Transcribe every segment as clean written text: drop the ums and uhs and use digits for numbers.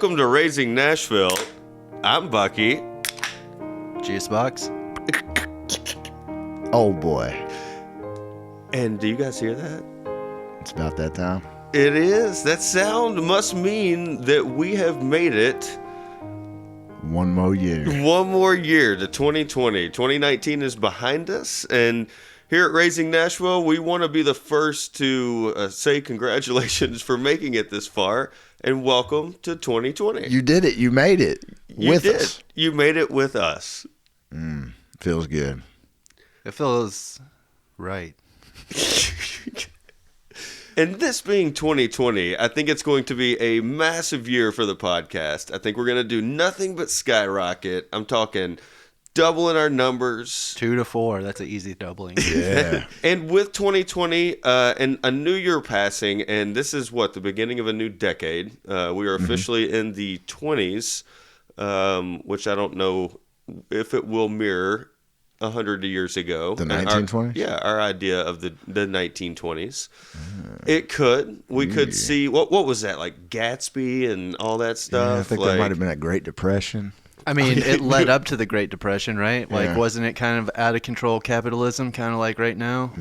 welcome to Raising Nashville. I'm Bucky. Juice box. Oh boy. And do you guys hear that? It's about that time. It is. That sound must mean that we have made it One more year. one more year to 2020. 2019 is behind us, and here at Raising Nashville, we want to be the first to say congratulations for making it this far, and welcome to 2020. You did it. You made it with us. You made it with us. Feels good. It feels right. And this being 2020, I think it's going to be a massive year for the podcast. I think we're going to do nothing but skyrocket. I'm talking doubling our numbers. 2 to 4. That's an easy doubling. Yeah. And with 2020 and a new year passing, and this is what, the beginning of a new decade. We are officially in the 20s, which I don't know if it will mirror 100 years ago. The 1920s? Our idea of the 1920s. It could. We could see, what was that, like Gatsby and all that stuff? Yeah, I think that might have been a Great Depression. I mean, it led up to the Great Depression, right? Like, Yeah. wasn't it kind of out of control capitalism, kind of like right now?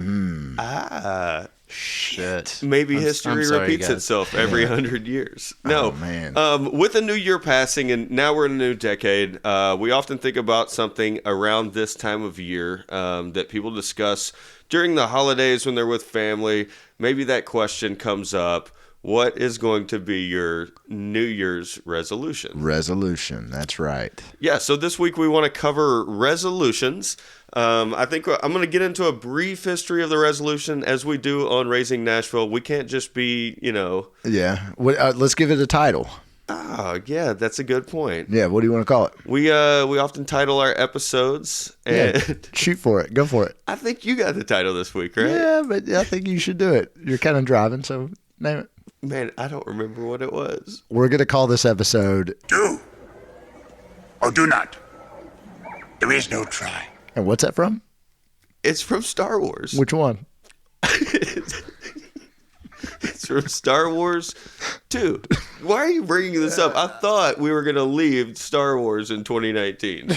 Shit. Maybe I'm history sorry, repeats guys. itself every 100 years. No, Oh, man. With a new year passing, and now we're in a new decade, we often think about something around this time of year that people discuss during the holidays when they're with family. Maybe that question comes up. What is going to be your New Year's resolution? Resolution. That's right. Yeah, so this week we want to cover resolutions. I think I'm going to get into a brief history of the resolution as we do on Raising Nashville. We can't just be, Yeah. Let's give it a title. Oh, yeah, that's a good point. Yeah. What do you want to call it? We often title our episodes, and Yeah. Shoot for it. Go for it. I think you got the title this week, right? Yeah, but I think you should do it. You're kind of driving, so name it. Man, I don't remember what it was. We're going to call this episode, Do or do not. There is no try. and what's that from? It's from Star Wars. Which one? It's from Star Wars 2. Why are you bringing this up? I thought we were going to leave Star Wars in 2019.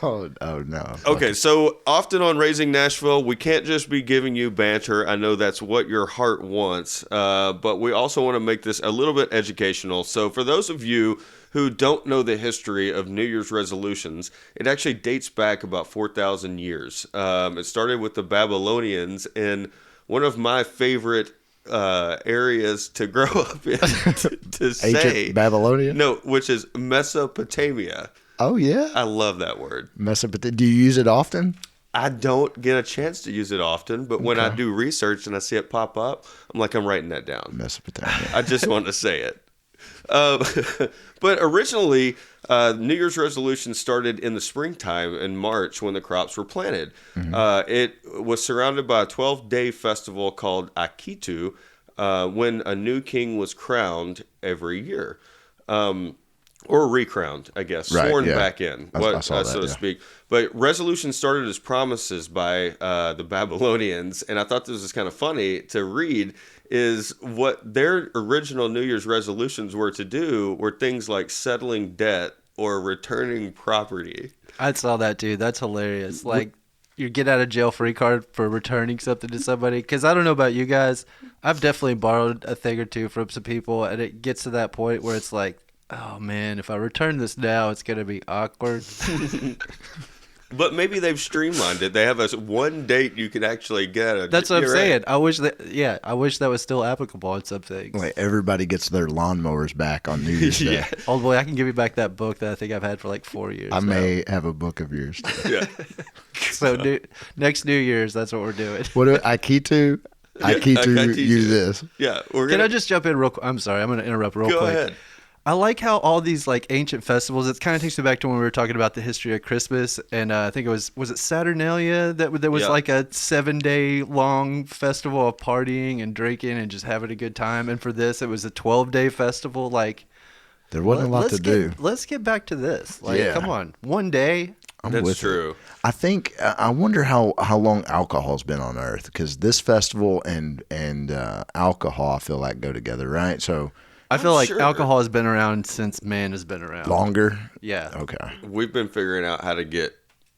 Oh no. Okay, so often on Raising Nashville, we can't just be giving you banter. I know that's what your heart wants, but we also want to make this a little bit educational. So for those of you who don't know the history of New Year's resolutions, it actually dates back about 4,000 years. It started with the Babylonians, and one of my favorite areas to grow up in to say Ancient Babylonia? no, which is Mesopotamia. Oh, yeah. I love that word. Mesopotamia. Do you use it often? I don't get a chance to use it often, but when I do research and I see it pop up, I'm writing that down. Mesopotamia. I just want to say it. But originally, New Year's resolutions started in the springtime in March when the crops were planted. It was surrounded by a 12-day festival called Akitu when a new king was crowned every year. Or recrowned, I guess, Right, sworn yeah. back in, I saw that, so to yeah. speak. But resolutions started as promises by the Babylonians, and I thought this was kind of funny to read, is what their original New Year's resolutions were to do were things like settling debt or returning property. I saw that, dude. That's hilarious. Like, you get out of jail free card for returning something to somebody. Because I don't know about you guys. I've definitely borrowed a thing or two from some people, and it gets to that point where it's like, oh, man, if I return this now, it's going to be awkward. But maybe they've streamlined it. They have one date you can actually get. That's what I'm You're saying. right. I wish that was still applicable on some things. Like everybody gets their lawnmowers back on New Year's Day. Yeah. Old boy, I can give you back that book that I think I've had for like 4 years. I now. may have a book of yours. Too. Yeah. So next New Year's, that's what we're doing. What do Aikitu? Aikitu, Aikitu. use this. Yeah. We're Can gonna I just jump in real quick? I'm sorry. I'm going to interrupt real go quick. ahead. I like how all these like ancient festivals, it kind of takes me back to when we were talking about the history of Christmas. And I think was it Saturnalia that there was Yeah. like a 7-day long festival of partying and drinking and just having a good time. And for this, it was a 12-day festival. Like, There wasn't a lot to do. Let's get back to this. Like, Yeah. come on. One day. I'm That's with it. true. I wonder how long alcohol's been on Earth, because this festival and alcohol, I feel like, go together, right? So I feel like sure. alcohol has been around since man has been around. Longer. Yeah. Okay. We've been figuring out how to get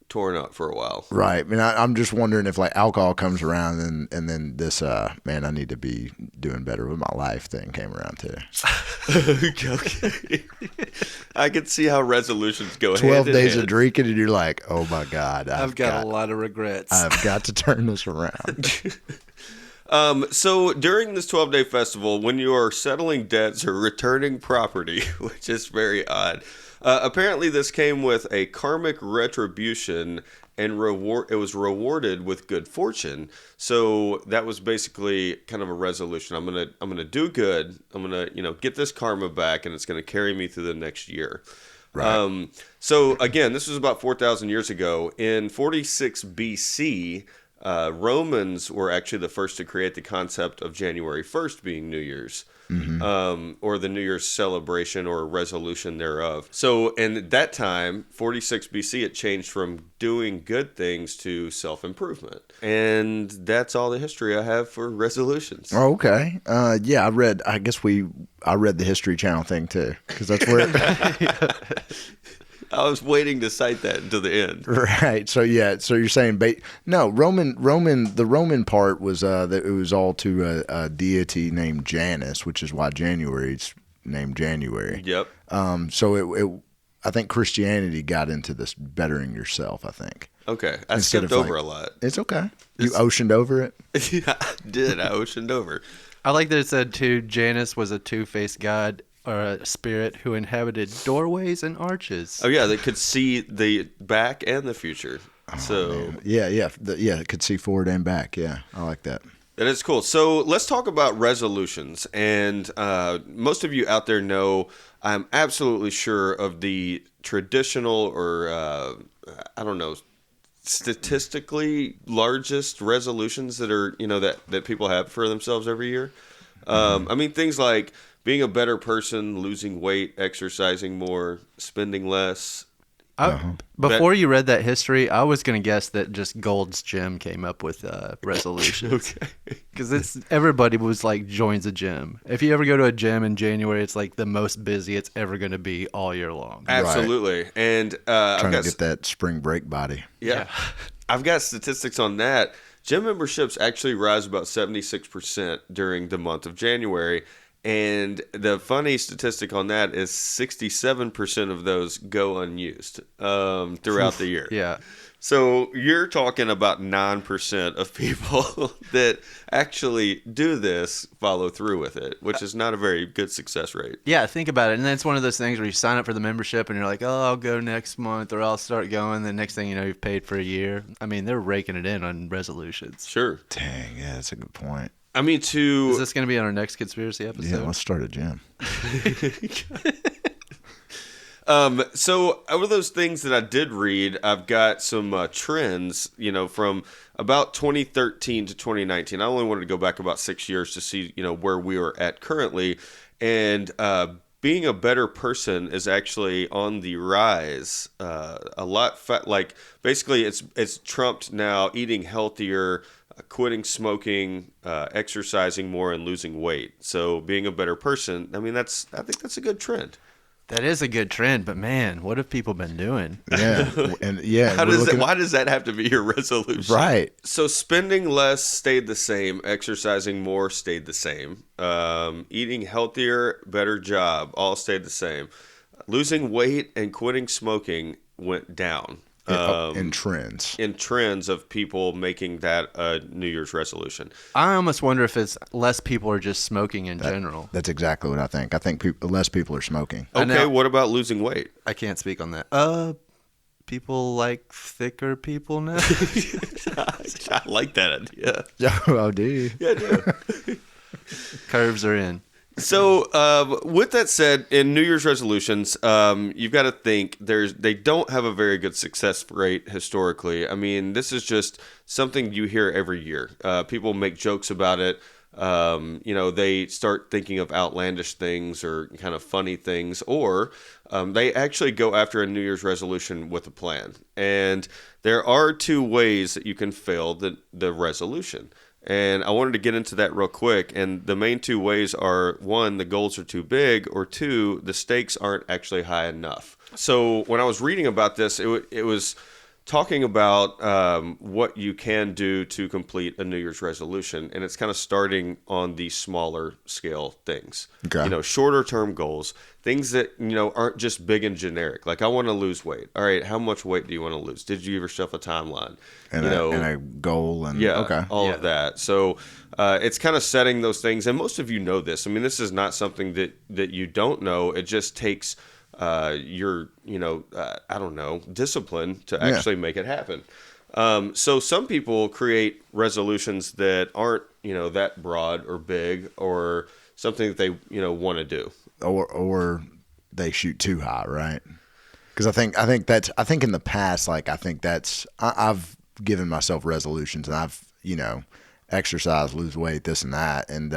torn up for a while. Right. I mean, I'm just wondering if like alcohol comes around and then this man, I need to be doing better with my life thing came around too. Okay. I can see how resolutions go 12 hand in days hand. of drinking and you're like, oh my God, I've got a lot of regrets. I've got to turn this around. So during this 12-day festival, when you are settling debts or returning property, which is very odd, apparently this came with a karmic retribution and reward. It was rewarded with good fortune. So that was basically kind of a resolution. I'm gonna do good. I'm gonna get this karma back, and it's gonna carry me through the next year. Right. So again, this was about 4,000 years ago. In 46 BC, Romans were actually the first to create the concept of January 1st being New Year's, or the New Year's celebration or resolution thereof. So in that time, 46 BC, it changed from doing good things to self-improvement. And that's all the history I have for resolutions. Oh, okay. Yeah, I read the History Channel thing too, because that's where I was waiting to cite that until the end. Right. So yeah. So you're saying no the Roman part was that it was all to a deity named Janus, which is why January's named January. Yep. So it I think Christianity got into this bettering yourself. I think. Okay. I Instead skipped of, over like- a lot. It's okay. You oceaned over it. Yeah, I did. I oceaned over. I like that it said too, Janus was a two-faced god or a spirit who inhabited doorways and arches. Oh yeah, they could see the back and the future. So Yeah. It could see forward and back. Yeah, I like that. that is cool. So let's talk about resolutions. And most of you out there know, I'm absolutely sure of the traditional or I don't know, statistically largest resolutions that are that people have for themselves every year. I mean things like being a better person, losing weight, exercising more, spending less. Before you read that history, I was going to guess that just Gold's Gym came up with resolutions. Okay. Because everybody was like joins a gym. If you ever go to a gym in January, it's like the most busy it's ever going to be all year long. Absolutely. And Trying to get that spring break body. Yeah. I've got statistics on that. Gym memberships actually rise about 76% during the month of January. And the funny statistic on that is 67% of those go unused throughout the year. Yeah. So you're talking about 9% of people that actually do this, follow through with it, which is not a very good success rate. Yeah, think about it. And then it's one of those things where you sign up for the membership and you're like, oh, I'll go next month or I'll start going. The next thing you know, you've paid for a year. I mean, they're raking it in on resolutions. Sure. Dang, yeah, that's a good point. I mean, Is this going to be on our next conspiracy episode? Yeah, let's start a gym. So over those things that I did read, I've got some trends, from about 2013 to 2019. I only wanted to go back about 6 years to see, where we are at currently. And being a better person is actually on the rise. A lot, basically it's trumped now eating healthier, quitting smoking, exercising more, and losing weight. So being a better person, I mean, I think that's a good trend. That is a good trend, but man, what have people been doing? Yeah, and yeah. Why does that have to be your resolution? Right. So spending less stayed the same. Exercising more stayed the same. Eating healthier, better job, all stayed the same. Losing weight and quitting smoking went down. In trends. In trends of people making that a New Year's resolution. I almost wonder if it's less people are just smoking in general. That's exactly what I think. I think less people are smoking. Okay, what about losing weight? I can't speak on that. People like thicker people now. I like that idea. Oh, do you? Yeah, I do. Curves are in. So, with that said, in New Year's resolutions, you've got to think they don't have a very good success rate historically. I mean, this is just something you hear every year. People make jokes about it. They start thinking of outlandish things or kind of funny things, or they actually go after a New Year's resolution with a plan. And there are two ways that you can fail the resolution. And I wanted to get into that real quick. And the main two ways are, one, the goals are too big, or two, the stakes aren't actually high enough. So when I was reading about this, it was talking about what you can do to complete a New Year's resolution. And it's kind of starting on the smaller scale things. Okay. Shorter term goals, things that, aren't just big and generic. Like, I want to lose weight. All right, how much weight do you want to lose? Did you give yourself a timeline? And a goal. And all of that. So it's kind of setting those things. And most of you know this. I mean, this is not something that you don't know. It just takes your, discipline to actually make it happen. So some people create resolutions that aren't, that broad or big or something that they, want to do. Or they shoot too high, right? Because I think in the past, like, I think I've given myself resolutions and I've, exercise, lose weight, this and that. And,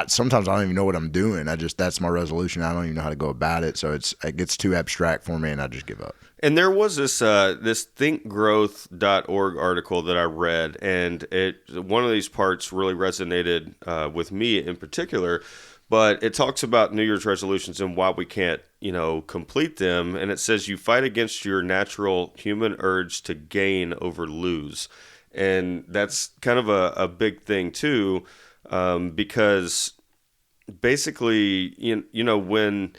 sometimes I don't even know what I'm doing. That's my resolution. I don't even know how to go about it. So it gets too abstract for me and I just give up. And there was this thinkgrowth.org article that I read, and one of these parts really resonated with me in particular, but it talks about New Year's resolutions and why we can't, complete them. And it says you fight against your natural human urge to gain over lose. And that's kind of a big thing too. Because basically, when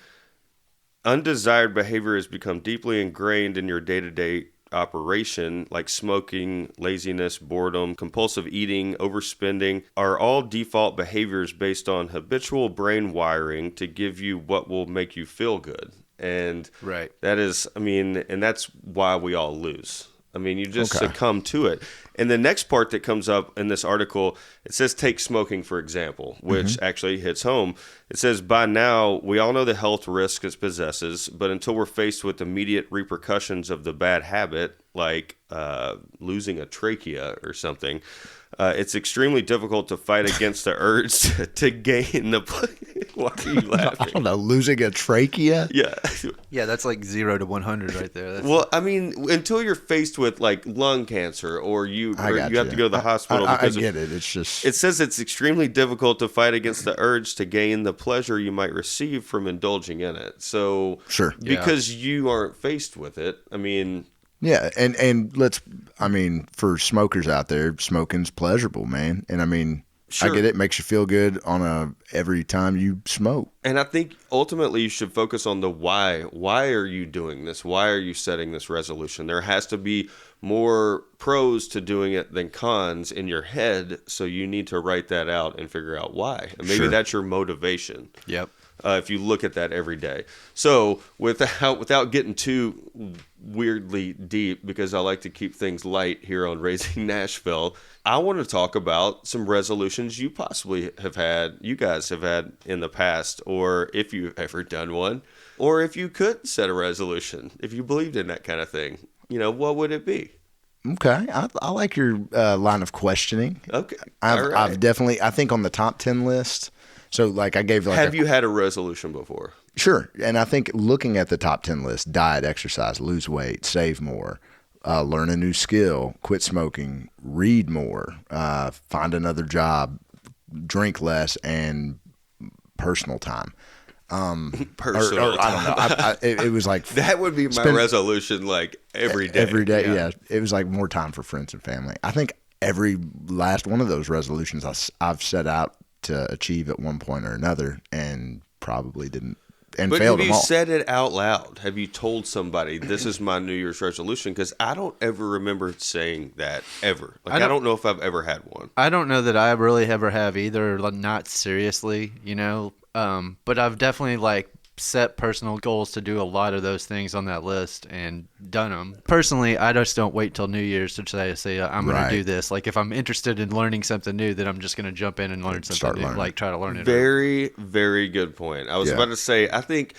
undesired behavior has become deeply ingrained in your day-to-day operation, like smoking, laziness, boredom, compulsive eating, overspending, are all default behaviors based on habitual brain wiring to give you what will make you feel good. And right. That is, and that's why we all lose. You just succumb to it. And the next part that comes up in this article, it says take smoking, for example, which actually hits home. It says, by now, we all know the health risks it possesses, but until we're faced with immediate repercussions of the bad habit, like losing a trachea or something, it's extremely difficult to fight against the urge to gain the... Why are you laughing? I don't know, losing a trachea? Yeah. Yeah, that's like 0 to 100 right there. Well, until you're faced with like lung cancer or you have to go to the hospital. I get it. It's just... It says it's extremely difficult to fight against the urge to gain the pleasure you might receive from indulging in it. So, sure. Because you aren't faced with it, Yeah, and for smokers out there, smoking's pleasurable, man. And sure. I get it. Makes you feel good every time you smoke. And I think ultimately you should focus on the why. Why are you doing this? Why are you setting this resolution? There has to be more pros to doing it than cons in your head, so you need to write that out and figure out why. And maybe that's your motivation. Yep. If you look at that every day. So without getting too weirdly deep, because I like to keep things light here on Raising Nashville, I want to talk about some resolutions you guys have had in the past, or if you've ever done one, or if you could set a resolution, if you believed in that kind of thing, what would it be? Okay. I like your line of questioning. Okay. I've definitely, I think on the top 10 list. So like I gave like have you had a resolution before? Sure. And I think looking at the top 10 list, diet, exercise, lose weight, save more, learn a new skill, quit smoking, read more, find another job, drink less, and personal time. Personal time. I don't know. It was like that would be my resolution, like every day. Every day, yeah. It was like more time for friends and family. I think every last one of those resolutions I've set out to achieve at one point or another, and probably didn't, and but failed them all. Have you said it out loud? Have you told somebody this is my New Year's resolution? Because I don't ever remember saying that ever. Like I don't know if I've ever had one. I don't know that I really ever have either. Not seriously, but I've definitely set personal goals to do a lot of those things on that list and done them. Personally, I just don't wait till New Year's to say I'm going to do this. Like if I'm interested in learning something new, then I'm just going to jump in and learn something new, like try to learn it. Very, very good point. I was about to say, I think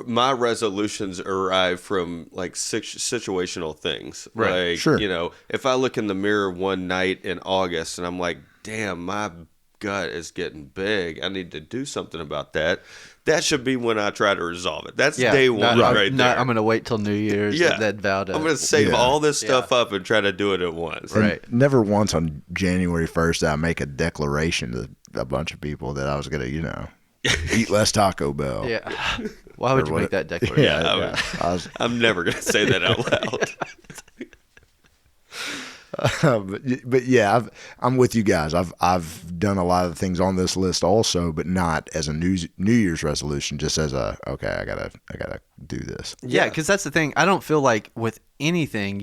my resolutions arrive from like situational things. Right. Like, sure. If I look in the mirror one night in August and I'm like, damn, my gut is getting big. I need to do something about that. That should be when I try to resolve it. That's day one right there. I'm going to wait till New Year's and then vow to. I'm going to save all this stuff up and try to do it at once. Right. And never once on January 1st did I make a declaration to a bunch of people that I was going to, eat less Taco Bell. Yeah. Why would you make that declaration? Yeah, I'm never going to say that out loud. But yeah, I'm with you guys. I've done a lot of things on this list also, but not as a New Year's resolution. Just as I gotta do this. Yeah, because that's the thing. I don't feel like with anything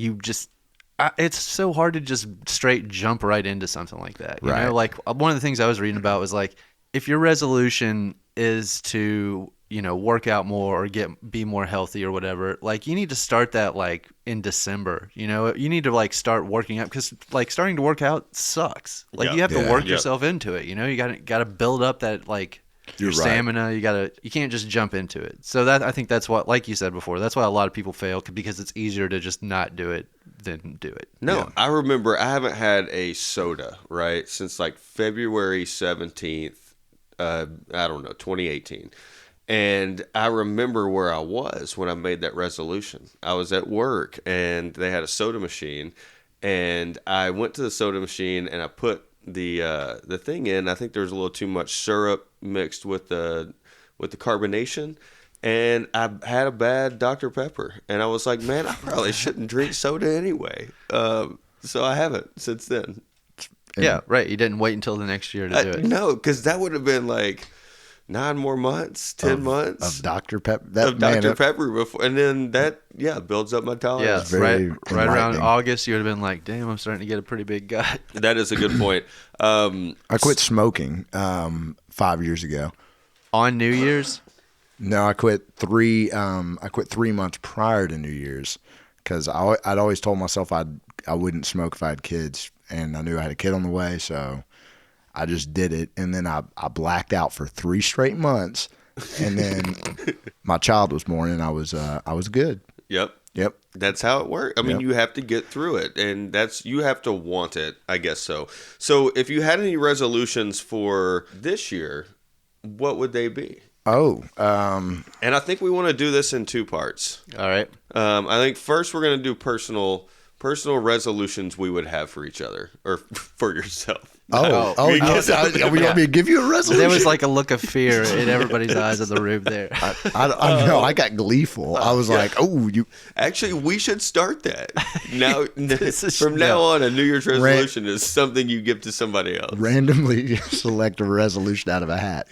it's so hard to just straight jump right into something like that. You know, like one of the things I was reading about was like if your resolution is to work out more or be more healthy or whatever, like you need to start that like in December. You need to like start working out because like starting to work out sucks. Like you have to work yourself into it. You got to build up that like your stamina. You can't just jump into it. So I think that's what, like you said before, that's why a lot of people fail because it's easier to just not do it than do it. No, I remember I haven't had a soda since like February 17th. I don't know, 2018. And I remember where I was when I made that resolution. I was at work and they had a soda machine, and I went to the soda machine and I put the thing in. I think there was a little too much syrup mixed with the carbonation, and I had a bad Dr. Pepper. And I was like, man, I probably shouldn't drink soda anyway. So I haven't since then. Yeah, right. You didn't wait until the next year to do it. No, because that would have been like 9 more months, 10 months of Dr. Pepper. Pepper before, and then that builds up my tolerance. Yeah, right around August, you would have been like, "Damn, I'm starting to get a pretty big gut." That is a good point. I quit smoking 5 years ago. On New Year's? No, I quit 3 months prior to New Year's because I'd always told myself I wouldn't smoke if I had kids, and I knew I had a kid on the way, so I just did it, and then I blacked out for 3 straight months, and then my child was born, and I was good. Yep. That's how it works. I mean, you have to get through it, and you have to want it, I guess so. So if you had any resolutions for this year, what would they be? And I think we want to do this in 2 parts. All right. I think first we're going to do personal resolutions we would have for each other or for yourself. You want me to give you a resolution? There was like a look of fear in everybody's eyes in the room there. I know. I got gleeful. I was like, "Oh, you." Actually, we should start that now. From now on, a New Year's resolution is something you give to somebody else. Randomly select a resolution out of a hat.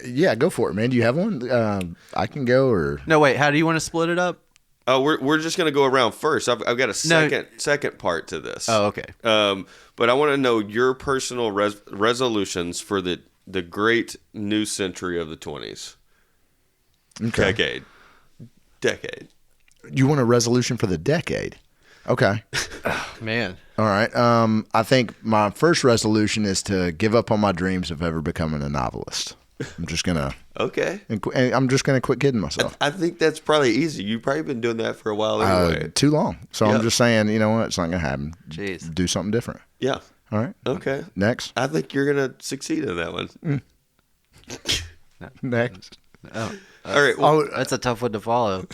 Yeah, go for it, man. Do you have one? I can go or no. Wait, how do you want to split it up? We're just gonna go around first. I've got a second part to this. Oh, okay. But I want to know your personal resolutions for the great new century of the 20s. Okay. Decade. You want a resolution for the decade? Okay. Oh, man. All right. I think my first resolution is to give up on my dreams of ever becoming a novelist. I'm just gonna. Okay. And I'm just gonna quit kidding myself. I think that's probably easy. You've probably been doing that for a while anyway. Too long. So I'm just saying, you know what? It's not gonna happen. Jeez. Do something different. Yeah. All right. Okay. Next. I think you're gonna succeed in that one. Next. Oh, all right. Well, that's a tough one to follow.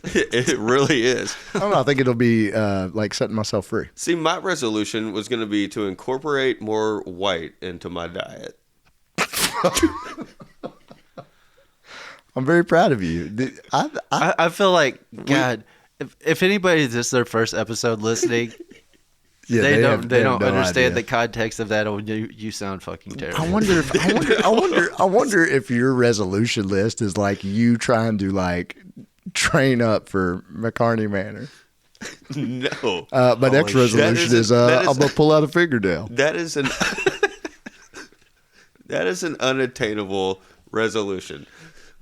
It really is. I don't know. I think it'll be like setting myself free. See, my resolution was going to be to incorporate more white into my diet. I'm very proud of you. I feel like, God, if anybody, this is their first episode listening, they don't understand the context of that. You sound fucking terrible. I wonder if your resolution list is like you trying to like train up for McCarney Manor. No. My next resolution is I'm gonna pull out a fingernail. That is an unattainable resolution.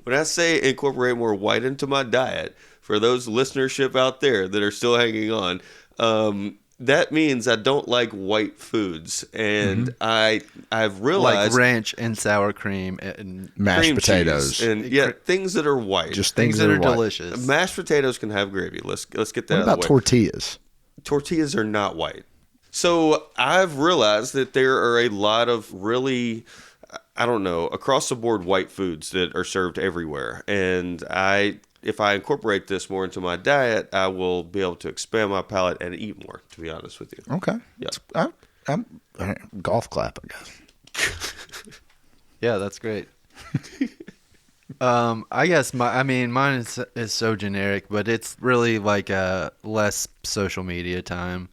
When I say incorporate more white into my diet, for those listenership out there that are still hanging on, that means I don't like white foods, and I've realized like ranch and sour cream and mashed potatoes and things that are white, just things that are white. delicious. Mashed potatoes can have gravy. Let's get that. What about tortillas? Tortillas are not white. So I've realized that there are a lot of really, I don't know, across the board white foods that are served everywhere. And if I incorporate this more into my diet, I will be able to expand my palate and eat more, to be honest with you. Okay. Yeah. I'm golf clap, I guess. Yeah, that's great. I guess mine is so generic, but it's really like less social media time.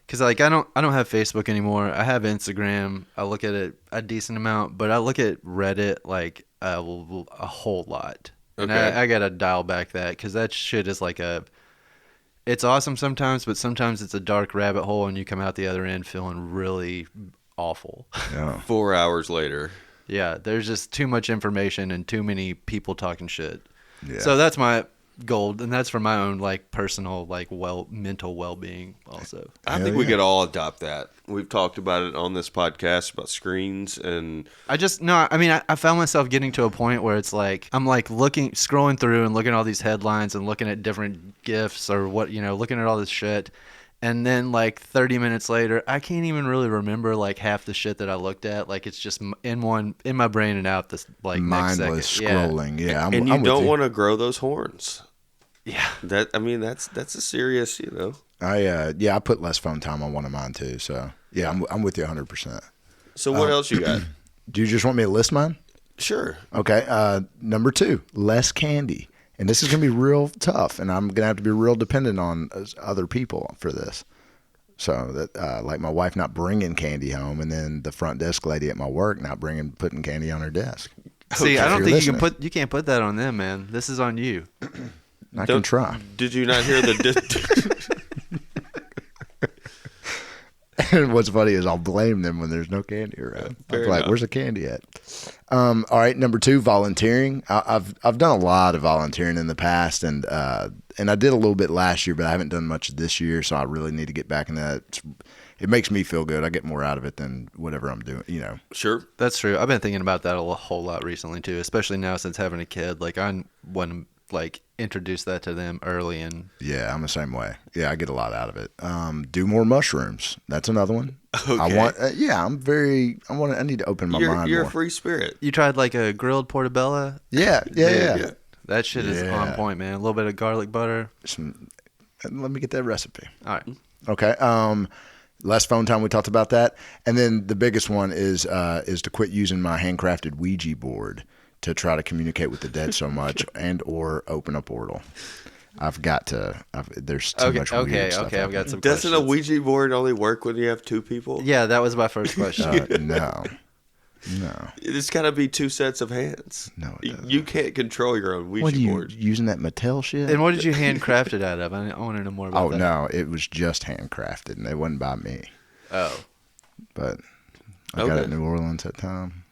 Cause like I don't have Facebook anymore. I have Instagram. I look at it a decent amount, but I look at Reddit like a whole lot. And Okay. I gotta dial back that because that shit is like it's awesome sometimes, but sometimes it's a dark rabbit hole, and you come out the other end feeling really awful. Yeah. 4 hours later. Yeah, there's just too much information and too many people talking shit. Yeah. So that's my goal, and that's for my own like personal like mental well-being also. I think we could all adopt that. We've talked about it on this podcast about screens and I found myself getting to a point where it's like I'm like scrolling through and looking at all these headlines and looking at different GIFs or looking at all this shit. And then like 30 minutes later, I can't even really remember like half the shit that I looked at. Like it's just in my brain and out this like mindless next second. scrolling. Yeah, and you don't want to grow those horns. Yeah. That's a serious, I put less phone time on one of mine too. So yeah, I'm with you 100%. So what else you got? Do you just want me to list mine? Sure. Okay. Number 2, less candy. And this is going to be real tough, and I'm going to have to be real dependent on other people for this. So that, like my wife not bringing candy home, and then the front desk lady at my work not putting candy on her desk. See, I don't If you're think you can't put that on them, man. This is on you. I can try. Did you not hear the? And what's funny is I'll blame them when there's no candy around. Fair I'm like, enough. where's the candy at? All right, number 2, volunteering. I've done a lot of volunteering in the past, and I did a little bit last year, but I haven't done much this year, so I really need to get back in that. It makes me feel good. I get more out of it than whatever I'm doing. Sure. That's true. I've been thinking about that a whole lot recently too, especially now since having a kid. Like I want to like introduce that to them early and Yeah, I'm the same way. Yeah, I get a lot out of it. Do more mushrooms. That's another one. Okay. I need to open my mind You're more. a free spirit. you tried like a grilled portobello. Yeah. That shit is Yeah. on point, man. A little bit of garlic butter. Let me get that recipe. All right. Okay. Less phone time. We talked about that, and then the biggest one is to quit using my handcrafted Ouija board to try to communicate with the dead so much, and or open a portal. There's too much weird stuff. I've got some Doesn't a questions. Ouija board only work when you have 2 people? Yeah, that was my first question. No. It's got to be 2 sets of hands. No, it doesn't. You can't control your own Ouija What are you board. using that Mattel shit? And what did you handcraft it out of? I want to know more about Oh that. no, it was just handcrafted, and it wasn't by me. Oh. But I got it in New Orleans at the time.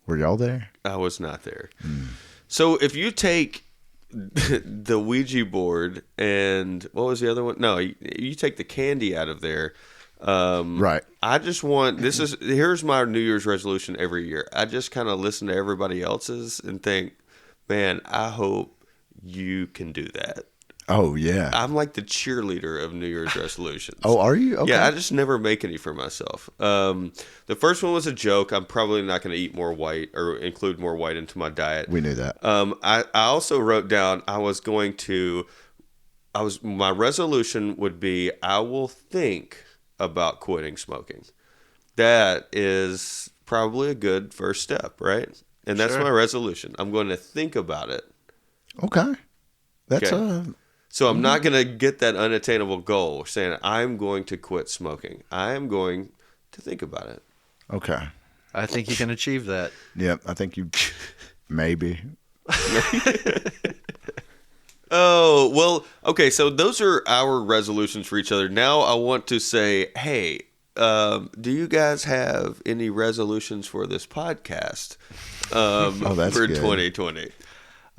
Were y'all there? I was not there. So if you take the Ouija board and what was the other one? No, you take the candy out of there. Right. I just want here's my New Year's resolution every year. I just kind of listen to everybody else's and think, man, I hope you can do that. Oh yeah. I'm like the cheerleader of New Year's resolutions. Oh, are you? Okay. Yeah, I just never make any for myself. The first one was a joke. I'm probably not going to eat more white or include more white into my diet. We knew that. I also wrote down my resolution would be I will think about quitting smoking. That is probably a good first step, right? And that's Sure. my resolution. I'm going to think about it. Okay. That's Okay. So I'm not going to get that unattainable goal saying I'm going to quit smoking. I am going to think about it. okay. I think you can achieve that. Yep. I think you maybe. Oh, well, okay. So those are our resolutions for each other. Now I want to say, hey, do you guys have any resolutions for this podcast that's for good. 2020?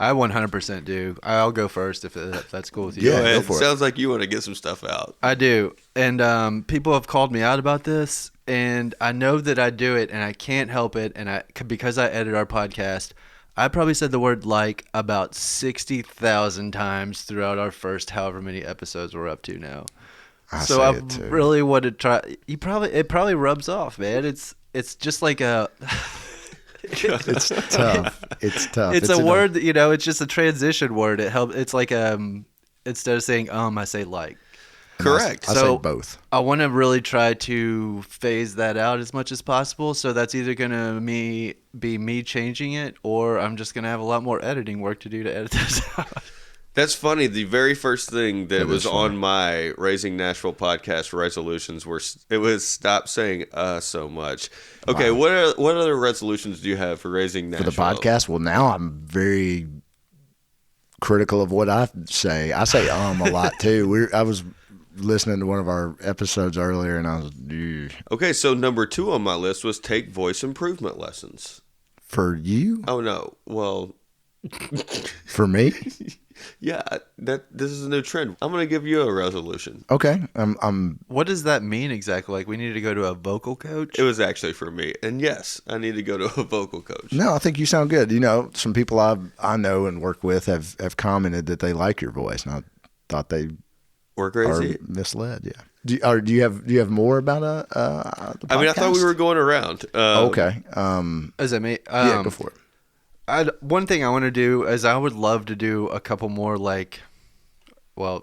I 100% do. I'll go first if that's cool with you. Yeah. Go ahead. go for it. Sounds like you want to get some stuff out. I do. And people have called me out about this, and I know that I do it, and I can't help it. And because I edit our podcast, I probably said the word like about 60,000 times throughout our first however many episodes we're up to now. I So say I it too. really want to try. It probably rubs off, man. It's just like a. It's tough. It's tough. It's a word that, it's just a transition word. It helps. It's like instead of saying I say like. Correct. I say both. I want to really try to phase that out as much as possible. So that's either going to be me changing it, or I'm just going to have a lot more editing work to do to edit this out. That's funny. The very first thing that It was is on funny. my Raising Nashville podcast resolutions was stop saying so much. Okay, Wow. what other resolutions do you have for Raising For Nashville? the podcast, well, now I'm very critical of what I say. I say a lot too. I was listening to one of our episodes earlier, and I was, "Ew." Okay, so number 2 on my list was take voice improvement lessons. For you, Oh no, well, for me, yeah, this is a new trend. I'm gonna give you a resolution. okay. I'm What does that mean exactly? Like we need to go to a vocal coach? It was actually for me, and yes, I need to go to a vocal coach. No, I think you sound good. Some people I know and work with have commented that they like your voice, and I thought they We're are crazy. misled. Yeah. Do you have more about the I mean, I thought we podcast? were going around. Okay. Is it me? Yeah, go for it. One thing I want to do is I would love to do a couple more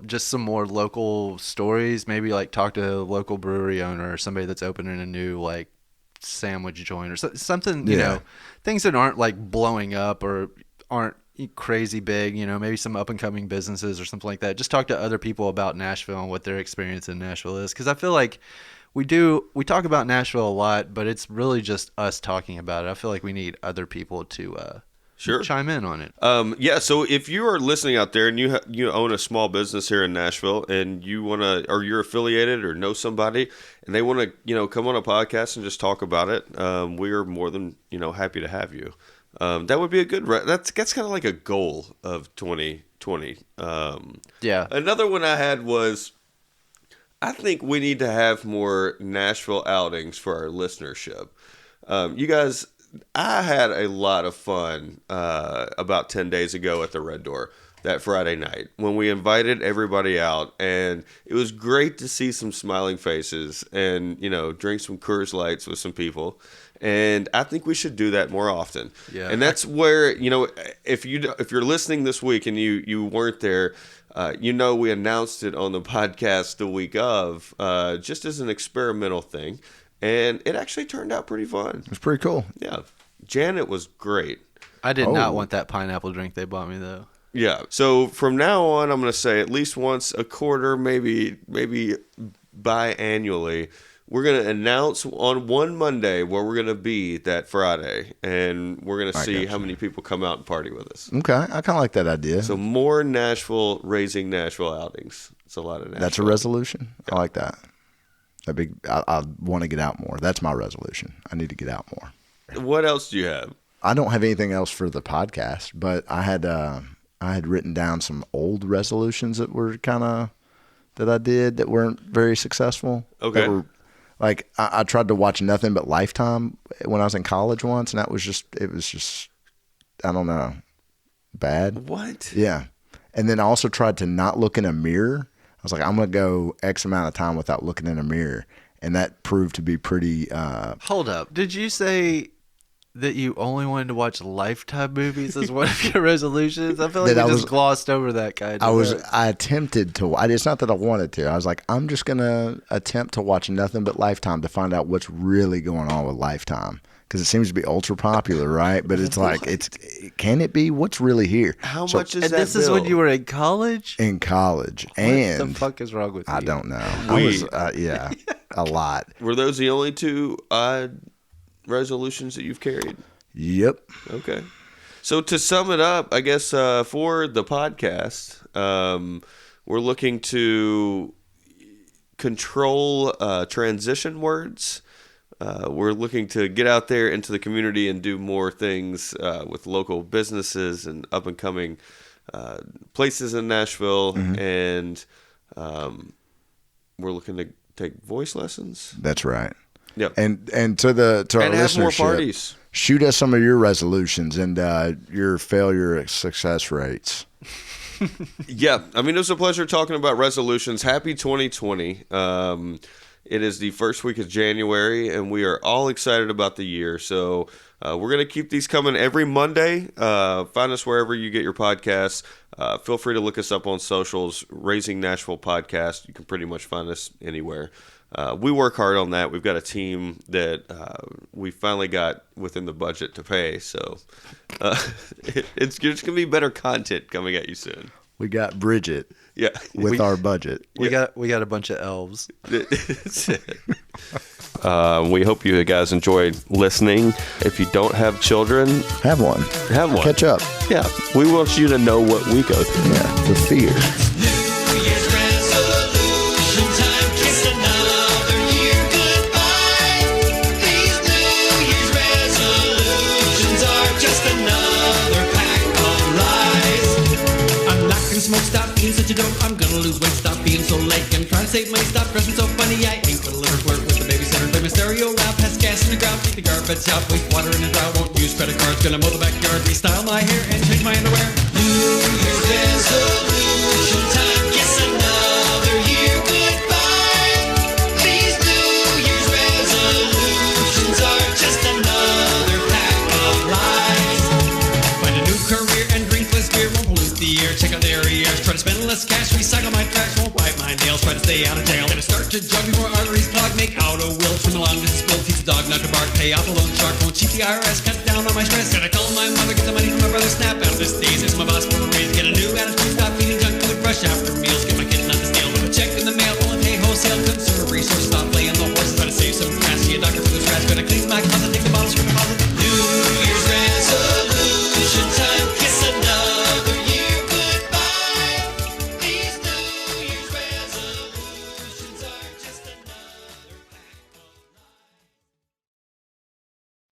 just some more local stories. Maybe like talk to a local brewery owner or somebody that's opening a new like sandwich joint or something. Yeah. Things that aren't like blowing up or aren't crazy big. Maybe some up and coming businesses or something like that. Just talk to other people about Nashville and what their experience in Nashville is, because I feel like we talk about Nashville a lot, but it's really just us talking about it. I feel like we need other people to Sure. chime in on it. Yeah. So if you are listening out there and you own a small business here in Nashville and you want to, or you're affiliated or know somebody and they want to, come on a podcast and just talk about it, we are more than happy to have you. That would be a good. That's kind of like a goal of 2020. Yeah. Another one I had was, I think we need to have more Nashville outings for our listenership. You guys, I had a lot of fun about 10 days ago at the Red Door that Friday night when we invited everybody out, and it was great to see some smiling faces and drink some Coors Lights with some people. And I think we should do that more often. Yeah. And that's where if you're listening this week and you weren't there, we announced it on the podcast the week of, just as an experimental thing. And it actually turned out pretty fun. It's pretty cool. Yeah. Janet was great. I did not Oh. want that pineapple drink they bought me though. Yeah. So from now on, I'm going to say at least once a quarter, maybe biannually, we're going to announce on one Monday where we're going to be that Friday. And we're going to see gotcha. how many people come out and party with us. Okay, I kind of like that idea. So more Nashville, Raising Nashville outings. It's a lot of Nashville. That's a resolution. I like that. I want to get out more. That's my resolution. I need to get out more. What else do you have? I don't have anything else for the podcast, but I had written down some old resolutions that I did that weren't very successful. Okay. That were, like I tried to watch nothing but Lifetime when I was in college once, and it was just I don't know, bad. What? Yeah. And then I also tried to not look in a mirror. I was like, I'm going to go X amount of time without looking in a mirror. And that proved to be pretty, Hold up. Did you say that you only wanted to watch Lifetime movies as one of your resolutions? I feel like That you I just was- glossed over that kind of. I attempted to, it's not that I wanted to. I was like, I'm just going to attempt to watch nothing but Lifetime to find out what's really going on with Lifetime. Because it seems to be ultra popular, right? But it's like, can it be? What's really here? How So, much is And that this is when bill? you were in college? in college? What And the fuck is wrong with you? I don't know. Weed. Yeah, a lot. Were those the only two odd resolutions that you've carried? Yep. Okay. So to sum it up, I guess for the podcast, we're looking to control transition words. We're looking to get out there into the community and do more things with local businesses and up and coming places in Nashville. And we're looking to take voice lessons. That's right. Yep. And to our And have more listenership, parties. shoot us some of your resolutions and your failure success rates. Yeah, I mean, it was a pleasure talking about resolutions. Happy 2020. It is the first week of January, and we are all excited about the year. So we're going to keep these coming every Monday. Find us wherever you get your podcasts. Feel free to look us up on socials, Raising Nashville Podcast. You can pretty much find us anywhere. We work hard on that. We've got a team that we finally got within the budget to pay. So it's going to be better content coming at you soon. We got Bridget. Yeah, with our budget. We got a bunch of elves. That's it. We hope you guys enjoyed listening. If you don't have children, Have one. have one. Catch up. Yeah, we want you to know what we go through. Yeah, the fear. New Year's resolution time, kiss another year goodbye. These New Year's resolutions are just another pack of lies. I'm not gonna smoke, stop being such a dope. I'm gonna lose weight, stop being so late. I'm trying to save money, stop dressing so funny. I ain't gonna live or flirt with the babysitter. Play my stereo loud, pass gas in the ground, take the garbage out, waste water in the drought. Won't use credit cards, gonna mow the backyard, restyle my hair and change my underwear. New Year's resolution time, kiss another year goodbye. These New Year's resolutions are just another pack of lies. Find a new career and drink less beer, won't pollute the air. Check out the areas, try to spend less cash, recycle my trash, won't bite my nails, try to stay out of jail. Gonna start to jog before arteries clog, make out a will, trim along this spill, teach the dog not to bark, pay off the loan shark, won't cheat the IRS, cut down on my stress. Gotta call my mother, get the money from my brother, snap out of this days, it's my boss for a raise, get a new attitude, stop eating junk food, brush after meals, get my kids not to steal, with a check in the mail, won't pay wholesale, consumer